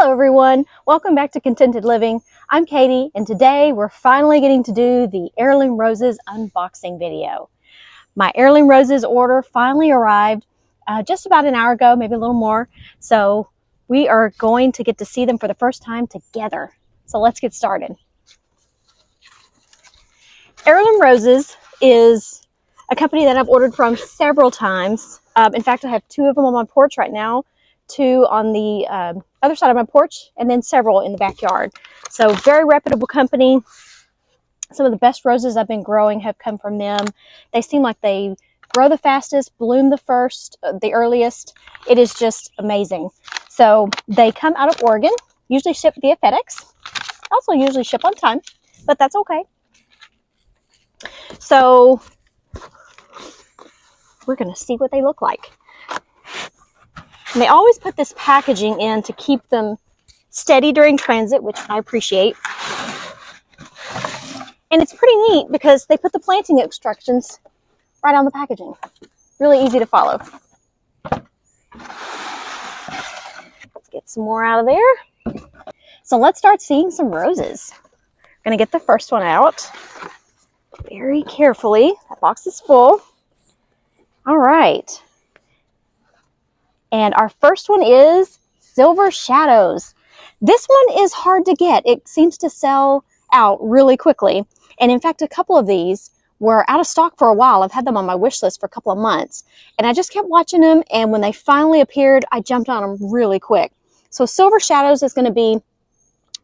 Hello everyone, welcome back to Contented Living. I'm Katie and today we're finally getting to do the Heirloom Roses unboxing video. My Heirloom Roses order finally arrived just about an hour ago, maybe a little more. So we are going to get to see them for the first time together. So let's get started. Heirloom Roses is a company that I've ordered from several times. In fact, I have 2 of them on my porch right now, 2 on the other side of my porch, and then several in the backyard. So very reputable company. Some of the best roses I've been growing have come from them. They seem like they grow the fastest, bloom the first, the earliest. It is just amazing. So they come out of Oregon, usually shipped via FedEx. Also usually ship on time, but that's okay. So we're going to see what they look like. And they always put this packaging in to keep them steady during transit, which I appreciate. And it's pretty neat because they put the planting instructions right on the packaging. Really easy to follow. Let's get some more out of there. So let's start seeing some roses. I'm going to get the first one out very carefully. That box is full. All right. And our first one is Silver Shadows. This one is hard to get. It seems to sell out really quickly. And in fact, a couple of these were out of stock for a while. I've had them on my wish list for a couple of months. And I just kept watching them. And when they finally appeared, I jumped on them really quick. So Silver Shadows is going to be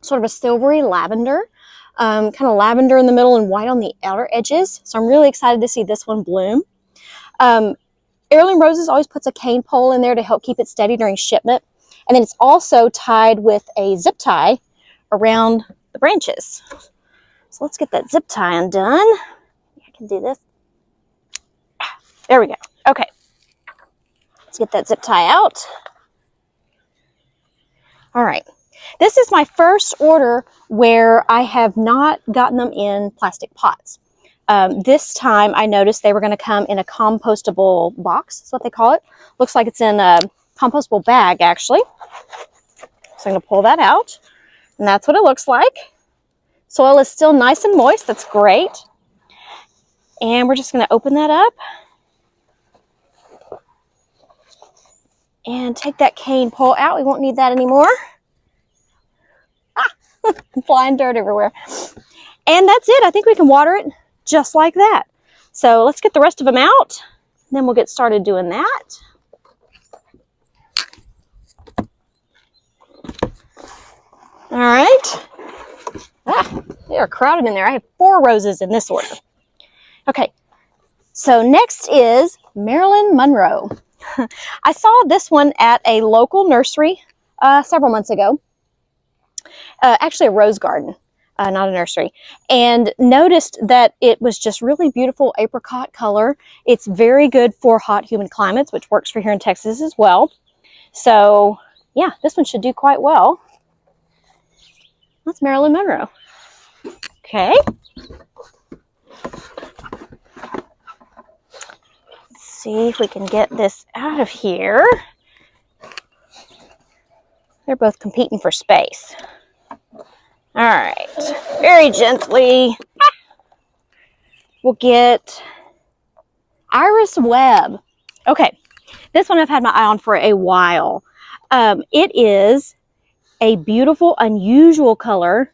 sort of a silvery lavender. Kind of lavender in the middle and white on the outer edges. So I'm really excited to see this one bloom. Heirloom Roses always puts a cane pole in there to help keep it steady during shipment. And then it's also tied with a zip tie around the branches. So let's get that zip tie undone. I can do this. There we go. Okay. Let's get that zip tie out. All right. This is my first order where I have not gotten them in plastic pots. This time I noticed they were going to come in a compostable box. That's what they call it. Looks like it's in a compostable bag, actually. So I'm going to pull that out. And that's what it looks like. Soil is still nice and moist. That's great. And we're just going to open that up. And take that cane pole out. We won't need that anymore. Ah! Flying dirt everywhere. And that's it. I think we can water it just like that. So let's get the rest of them out. Then we'll get started doing that. All right. Ah, they are crowded in there. I have 4 roses in this order. Okay. So next is Marilyn Monroe. I saw this one at a local nursery several months ago. Actually a rose garden. Not a nursery, and noticed that it was just really beautiful apricot color. It's very good for hot, humid climates, which works for here in Texas as well. So yeah, this one should do quite well. That's Marilyn Monroe. Okay. Let's see if we can get this out of here. They're both competing for space. All right, very gently, we'll get Iris Webb. Okay, this one I've had my eye on for a while. It is a beautiful, unusual color.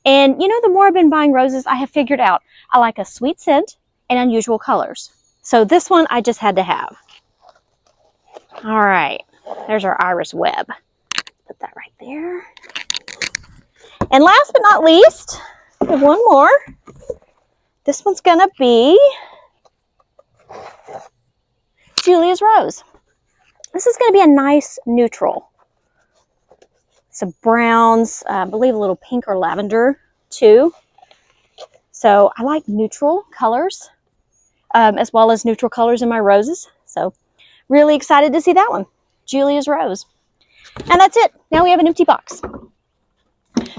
And you know, the more I've been buying roses, I have figured out I like a sweet scent and unusual colors. So this one I just had to have. All right, there's our Iris Webb. Put that right there. And last but not least, we have one more. This one's going to be Julia's Rose. This is going to be a nice neutral. Some browns, I believe a little pink or lavender too. So I like neutral colors as well as neutral colors in my roses. So really excited to see that one, Julia's Rose. And that's it. Now we have an empty box.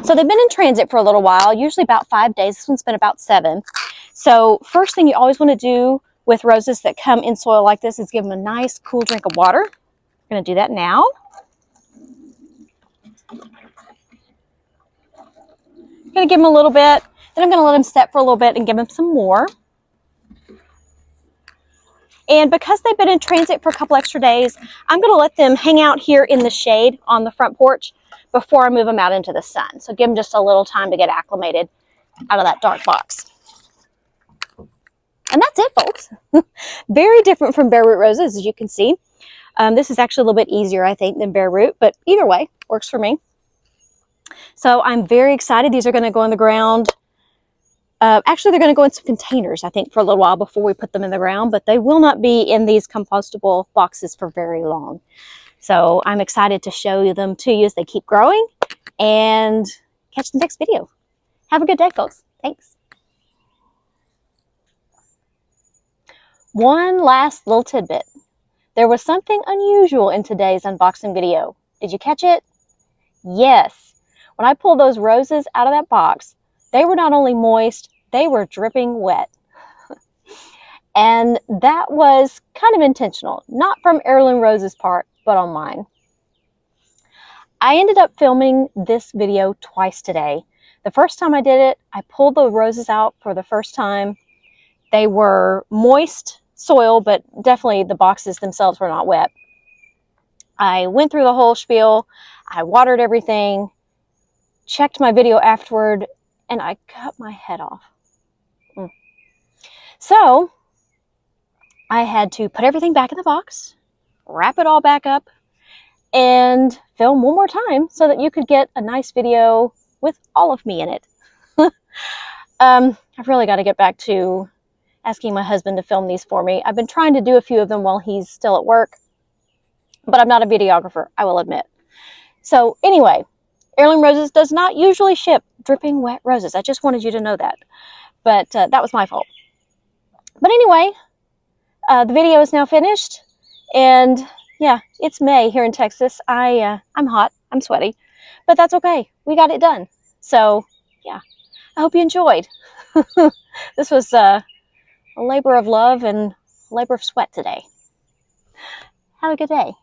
So they've been in transit for a little while, usually about 5 days. This one's been about 7. So first thing you always want to do with roses that come in soil like this is give them a nice cool drink of water. I'm going to do that now. going to give them a little bit. Then I'm going to let them set for a little bit and give them some more. And because they've been in transit for a couple extra days, I'm going to let them hang out here in the shade on the front porch before I move them out into the sun. So give them just a little time to get acclimated out of that dark box. And that's it, folks. Very different from bare root roses, as you can see. This is actually a little bit easier, I think, than bare root, but either way, works for me. So I'm very excited. These are going to go in the ground. Actually, they're going to go in some containers, I think, for a little while before we put them in the ground, but they will not be in these compostable boxes for very long. So I'm excited to show them to you as they keep growing, and catch the next video. Have a good day, folks. Thanks. One last little tidbit. There was something unusual in today's unboxing video. Did you catch it? Yes. When I pulled those roses out of that box, they were not only moist, they were dripping wet. And that was kind of intentional, not from Heirloom Roses' part, but on mine. I ended up filming this video twice today. The first time I did it, I pulled the roses out for the first time. They were moist soil, but definitely the boxes themselves were not wet. I went through the whole spiel. I watered everything, checked my video afterward, and I cut my head off. So I had to put everything back in the box, wrap it all back up, and film one more time so that you could get a nice video with all of me in it. I've really got to get back to asking my husband to film these for me. I've been trying to do a few of them while he's still at work, but I'm not a videographer, I will admit. So anyway, Heirloom Roses does not usually ship dripping wet roses. I just wanted you to know that. But that was my fault. But anyway, the video is now finished. And yeah, it's May here in Texas. I'm hot, I'm sweaty, but that's okay. We got it done. So yeah, I hope you enjoyed. This was a labor of love and labor of sweat today. Have a good day.